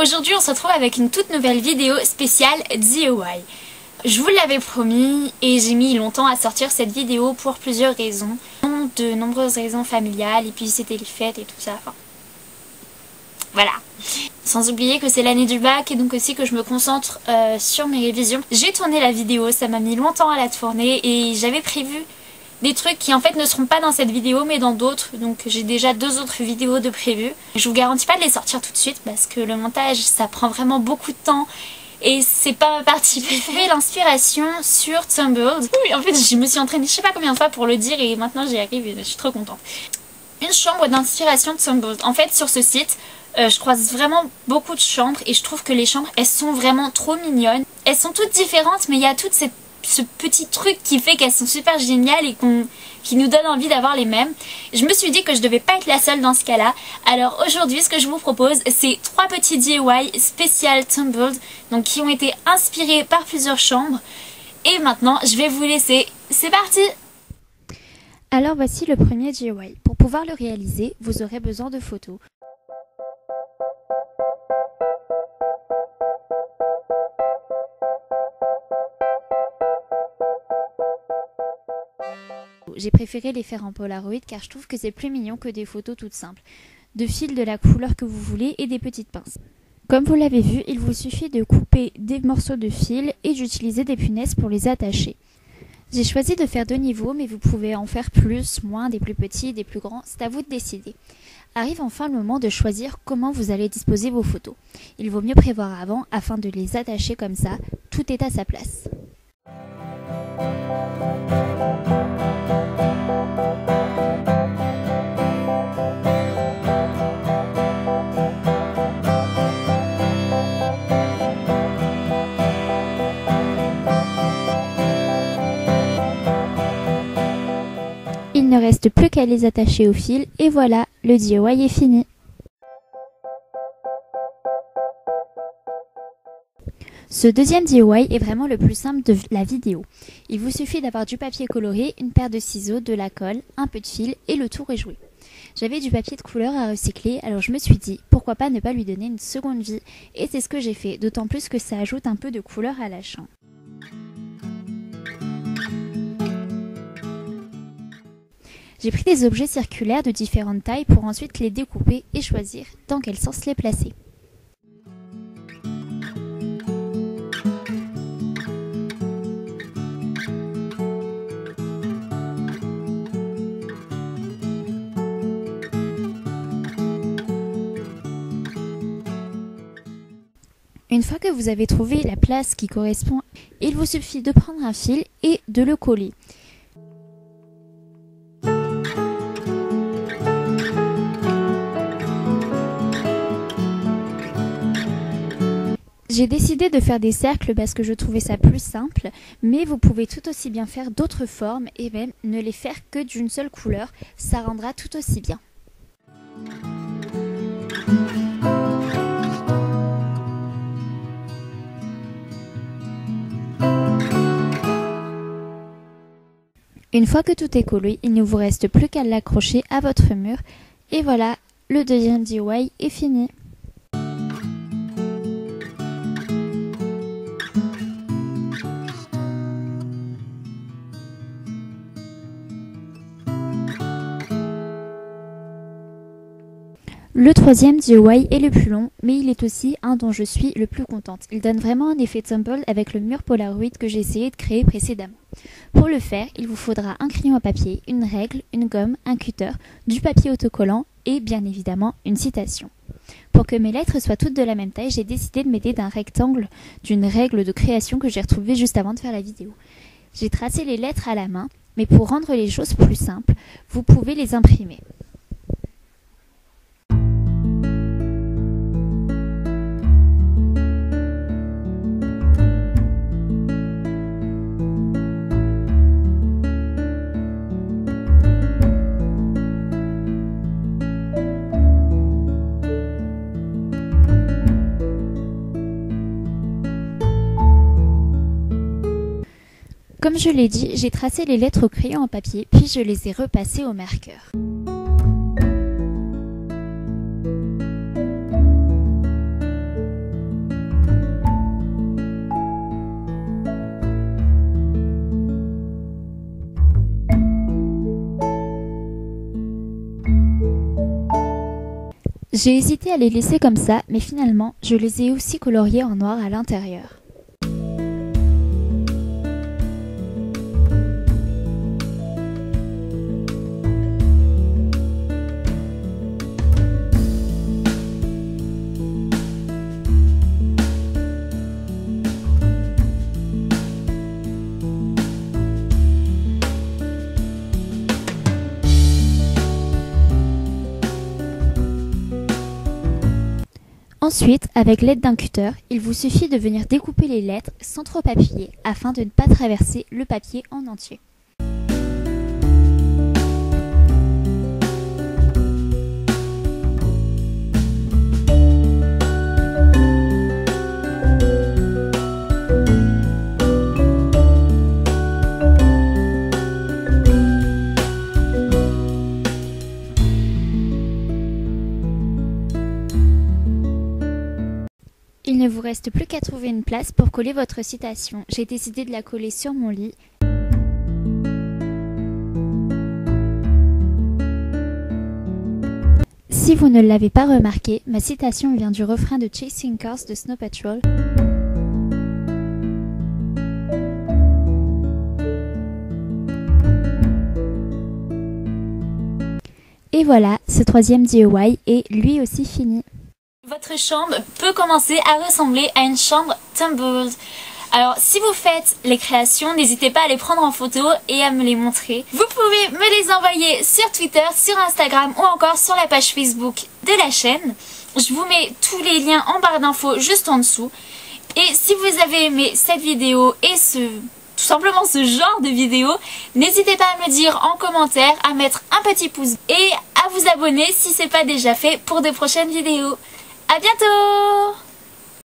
aujourd'hui on se retrouve avec une toute nouvelle vidéo spéciale DIY. Je vous l'avais promis et j'ai mis longtemps à sortir cette vidéo pour plusieurs raisons. De nombreuses raisons familiales et puis c'était les fêtes et tout ça, enfin... Voilà. Sans oublier que c'est l'année du bac et donc aussi que je me concentre sur mes révisions. J'ai tourné la vidéo, ça m'a mis longtemps à la tourner et j'avais prévu des trucs qui en fait ne seront pas dans cette vidéo mais dans d'autres. Donc j'ai déjà 2 autres vidéos de prévues. Je vous garantis pas de les sortir tout de suite parce que le montage ça prend vraiment beaucoup de temps. Et c'est pas ma partie préférée, l'inspiration sur Tumblr. Oui, en fait je me suis entraînée je sais pas combien de fois pour le dire et maintenant j'y arrive et je suis trop contente. Une chambre d'inspiration de Tumblr. En fait sur ce site, je croise vraiment beaucoup de chambres et je trouve que les chambres elles sont vraiment trop mignonnes. Elles sont toutes différentes mais il y a toute ce petit truc qui fait qu'elles sont super géniales et qui nous donne envie d'avoir les mêmes. Je me suis dit que je devais pas être la seule dans ce cas là. Alors aujourd'hui ce que je vous propose c'est 3 petits DIY spécial Tumblr, donc qui ont été inspirés par plusieurs chambres. Et maintenant je vais vous laisser, c'est parti! Alors voici le premier DIY. Pour pouvoir le réaliser, vous aurez besoin de photos. J'ai préféré les faire en Polaroid car je trouve que c'est plus mignon que des photos toutes simples. De fils de la couleur que vous voulez et des petites pinces. Comme vous l'avez vu, il vous suffit de couper des morceaux de fil et d'utiliser des punaises pour les attacher. J'ai choisi de faire 2 niveaux mais vous pouvez en faire plus, moins, des plus petits, des plus grands, c'est à vous de décider. Arrive enfin le moment de choisir comment vous allez disposer vos photos. Il vaut mieux prévoir avant afin de les attacher comme ça, tout est à sa place. Il ne reste plus qu'à les attacher au fil et voilà, le DIY est fini. Ce deuxième DIY est vraiment le plus simple de la vidéo. Il vous suffit d'avoir du papier coloré, une paire de ciseaux, de la colle, un peu de fil et le tour est joué. J'avais du papier de couleur à recycler, alors je me suis dit pourquoi pas ne pas lui donner une seconde vie et c'est ce que j'ai fait, d'autant plus que ça ajoute un peu de couleur à la chambre. J'ai pris des objets circulaires de différentes tailles pour ensuite les découper et choisir dans quel sens les placer. Une fois que vous avez trouvé la place qui correspond, il vous suffit de prendre un fil et de le coller. J'ai décidé de faire des cercles parce que je trouvais ça plus simple, mais vous pouvez tout aussi bien faire d'autres formes et même ne les faire que d'une seule couleur, ça rendra tout aussi bien. Une fois que tout est collé, il ne vous reste plus qu'à l'accrocher à votre mur et voilà, le deuxième DIY est fini. Le troisième DIY est le plus long, mais il est aussi un dont je suis le plus contente. Il donne vraiment un effet Tumblr avec le mur Polaroid que j'ai essayé de créer précédemment. Pour le faire, il vous faudra un crayon à papier, une règle, une gomme, un cutter, du papier autocollant et bien évidemment une citation. Pour que mes lettres soient toutes de la même taille, j'ai décidé de m'aider d'un rectangle d'une règle de création que j'ai retrouvée juste avant de faire la vidéo. J'ai tracé les lettres à la main, mais pour rendre les choses plus simples, vous pouvez les imprimer. Comme je l'ai dit, j'ai tracé les lettres au crayon en papier, puis je les ai repassées au marqueur. J'ai hésité à les laisser comme ça, mais finalement, je les ai aussi coloriés en noir à l'intérieur. Ensuite, avec l'aide d'un cutter, il vous suffit de venir découper les lettres sans trop appuyer afin de ne pas traverser le papier en entier. Il ne vous reste plus qu'à trouver une place pour coller votre citation. J'ai décidé de la coller sur mon lit. Si vous ne l'avez pas remarqué, ma citation vient du refrain de Chasing Cars de Snow Patrol. Et voilà, ce troisième DIY est lui aussi fini. Votre chambre peut commencer à ressembler à une chambre tumbled. Alors si vous faites les créations, n'hésitez pas à les prendre en photo et à me les montrer. Vous pouvez me les envoyer sur Twitter, sur Instagram ou encore sur la page Facebook de la chaîne. Je vous mets tous les liens en barre d'infos juste en dessous. Et si vous avez aimé cette vidéo et tout simplement ce genre de vidéo, n'hésitez pas à me dire en commentaire, à mettre un petit pouce et à vous abonner si ce n'est pas déjà fait pour de prochaines vidéos. À bientôt!